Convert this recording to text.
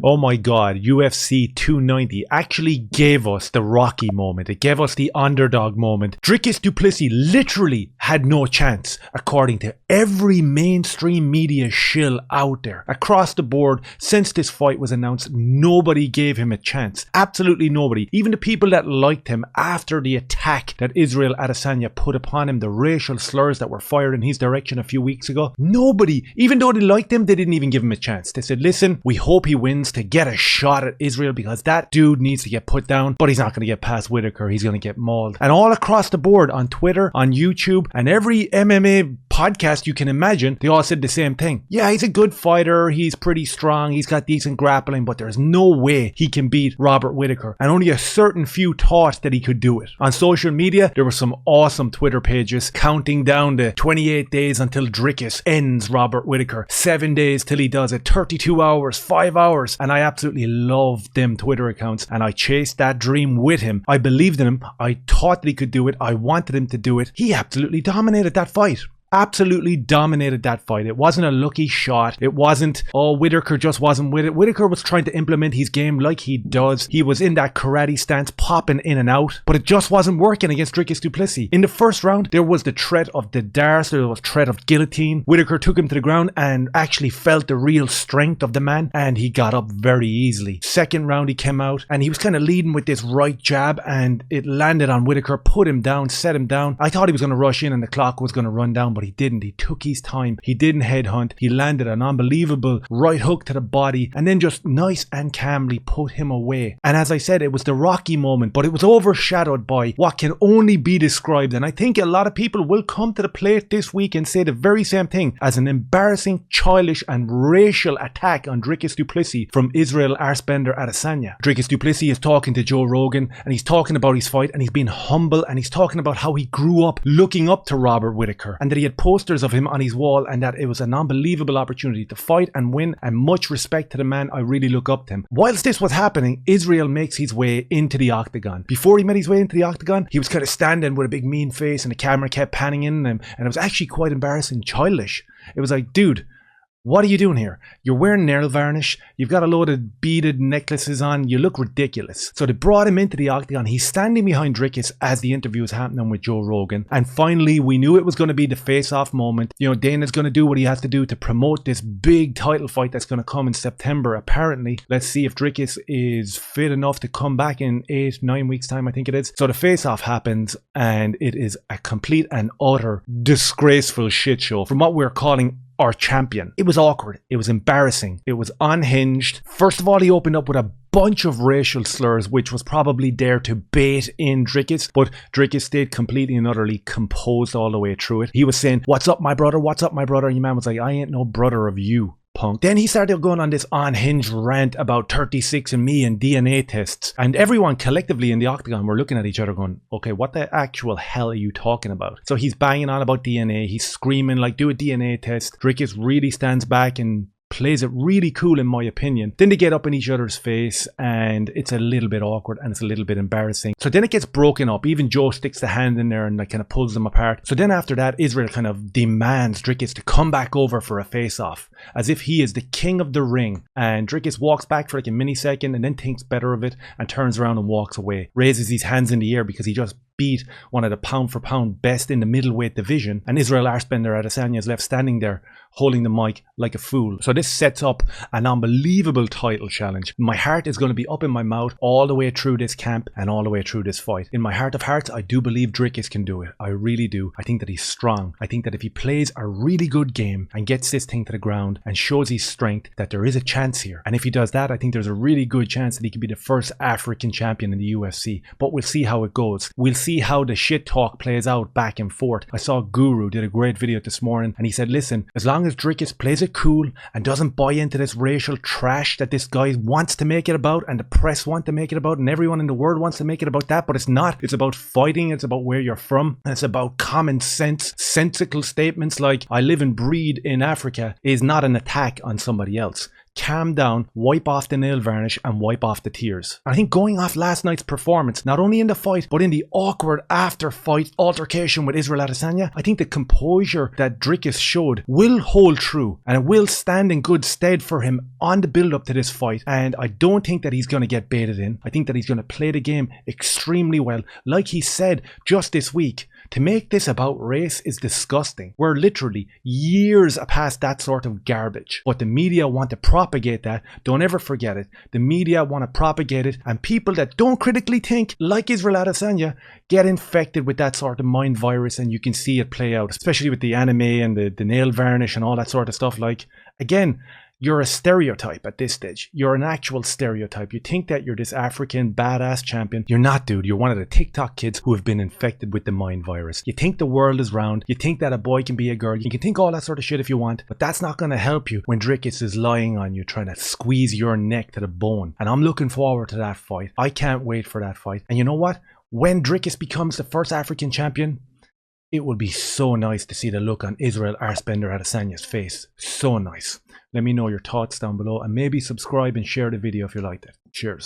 Oh my god, UFC 290 actually gave us the Rocky moment. It gave us the underdog moment. Dricus Du Plessis literally had no chance, according to every mainstream media shill out there. Across the board, since this fight was announced, nobody gave him a chance. Absolutely nobody. Even the people that liked him after the attack that Israel Adesanya put upon him, the racial slurs that were fired in his direction a few weeks ago, nobody, even though they liked him, they didn't even give him a chance. They said, listen, we hope he wins to get a shot at Israel because that dude needs to get put down, but he's not going to get past Whittaker. He's going to get mauled. And all across the board, on Twitter, on YouTube, and every MMA podcast you can imagine, they all said the same thing. Yeah, he's a good fighter. He's pretty strong. He's got decent grappling, but there's no way he can beat Robert Whittaker. And only a certain few thought that he could do it. On social media, there were some awesome Twitter pages counting down the 28 days until Dricus ends Robert Whittaker. 7 days till he does it. 32 hours, 5 hours. And I absolutely loved them Twitter accounts. And I chased that dream with him. I believed in him. I thought that he could do it. I wanted him to do it. He absolutely dominated that fight. Absolutely dominated that fight. It wasn't a lucky shot. It wasn't, oh, Whittaker just wasn't with it. Whittaker was trying to implement his game like he does. He was in that karate stance, popping in and out, but it just wasn't working against Dricus Du Plessis. In the first round, there was the threat of the darts, there was threat of guillotine. Whittaker took him to the ground and actually felt the real strength of the man, and he got up very easily. Second round, he came out and he was kind of leading with this right jab, and it landed on Whittaker, put him down, set him down. I thought he was going to rush in and the clock was going to run down, but he didn't. He took his time. He didn't headhunt. He landed an unbelievable right hook to the body and then just nice and calmly put him away. And as I said, it was the Rocky moment, but it was overshadowed by what can only be described, and I think a lot of people will come to the plate this week and say the very same thing, as an embarrassing, childish and racial attack on Dricus Du Plessis from Israel Arsbender Adesanya. Dricus Du Plessis is talking to Joe Rogan and he's talking about his fight and he's being humble and he's talking about how he grew up looking up to Robert Whittaker and that he had posters of him on his wall and that it was an unbelievable opportunity to fight and win, and much respect to the man. I really look up to him. Whilst this was happening, Israel makes his way into the octagon. Before he made his way into the octagon, he was kind of standing with a big mean face and the camera kept panning in him, and it was actually quite embarrassing, childish. It was like, dude, what are you doing here? You're wearing nail varnish. You've got a load of beaded necklaces on. You look ridiculous. So they brought him into the octagon. He's standing behind Dricus as the interview is happening with Joe Rogan. And finally, we knew it was going to be the face-off moment. You know, Dana's going to do what he has to do to promote this big title fight that's going to come in September, apparently. Let's see if Dricus is fit enough to come back in 8-9 weeks' time, I think it is. So the face-off happens, and it is a complete and utter disgraceful shit show from what we're calling our champion. It was awkward. It was embarrassing. It was unhinged. First of all, he opened up with a bunch of racial slurs, which was probably there to bait in Dricus, but Dricus stayed completely and utterly composed all the way through it. He was saying, "What's up, my brother? What's up, my brother?" And your man was like, "I ain't no brother of you, punk." Then he started going on this unhinged rant about 36andMe and DNA tests, and everyone collectively in the octagon were looking at each other going, okay, what the actual hell are you talking about? So he's banging on about DNA, he's screaming like, do a DNA test. Dricus really stands back and plays it really cool, in my opinion. Then they get up in each other's face and it's a little bit awkward and it's a little bit embarrassing. So then it gets broken up. Even Joe sticks the hand in there and like kind of pulls them apart. So then after that, Israel kind of demands Dricus to come back over for a face-off, as if he is the king of the ring. And Dricus walks back for like a mini second and then thinks better of it and turns around and walks away. Raises his hands in the air because he just beat one of the pound for pound best in the middleweight division, and Israel Arsbender Adesanya is left standing there holding the mic like a fool. So this sets up an unbelievable title challenge. My heart is going to be up in my mouth all the way through this camp and all the way through this fight. In my heart of hearts, I do believe Dricus can do it. I really do. I think that he's strong. I think that if he plays a really good game and gets this thing to the ground and shows his strength, that there is a chance here. And if he does that, I think there's a really good chance that he could be the first African champion in the UFC. But we'll see how it goes. We'll see how the shit talk plays out back and forth. I saw Guru did a great video this morning and he said, listen, as long as Dricus plays it cool and doesn't buy into this racial trash that this guy wants to make it about and the press want to make it about and everyone in the world wants to make it about that, but it's not. It's about fighting. It's about where you're from. And it's about common sense, sensical statements like I live and breed in Africa is not an attack on somebody else. calm down, wipe off the nail varnish and wipe off the tears. I think going off last night's performance, not only in the fight, but in the awkward after-fight altercation with Israel Adesanya, I think the composure that Dricus showed will hold true and it will stand in good stead for him on the build-up to this fight. And I don't think that he's going to get baited in. I think that he's going to play the game extremely well. Like he said just this week, to make this about race is disgusting. We're literally years past that sort of garbage. But the media want to propagate that. Don't ever forget it. The media want to propagate it. And people that don't critically think, like Israel Adesanya, get infected with that sort of mind virus. And you can see it play out, especially with the anime and the nail varnish and all that sort of stuff. Like, again, you're a stereotype at this stage. You're an actual stereotype. You think that you're this African badass champion. You're not, dude. You're one of the TikTok kids who have been infected with the mind virus. You think the world is round. You think that a boy can be a girl. You can think all that sort of shit if you want, but that's not going to help you when Dricus is lying on you, trying to squeeze your neck to the bone. And I'm looking forward to that fight. I can't wait for that fight. And you know what? When Dricus becomes the first African champion, it will be so nice to see the look on Israel Arsbender Adesanya's face. So nice. Let me know your thoughts down below and maybe subscribe and share the video if you liked it. Cheers.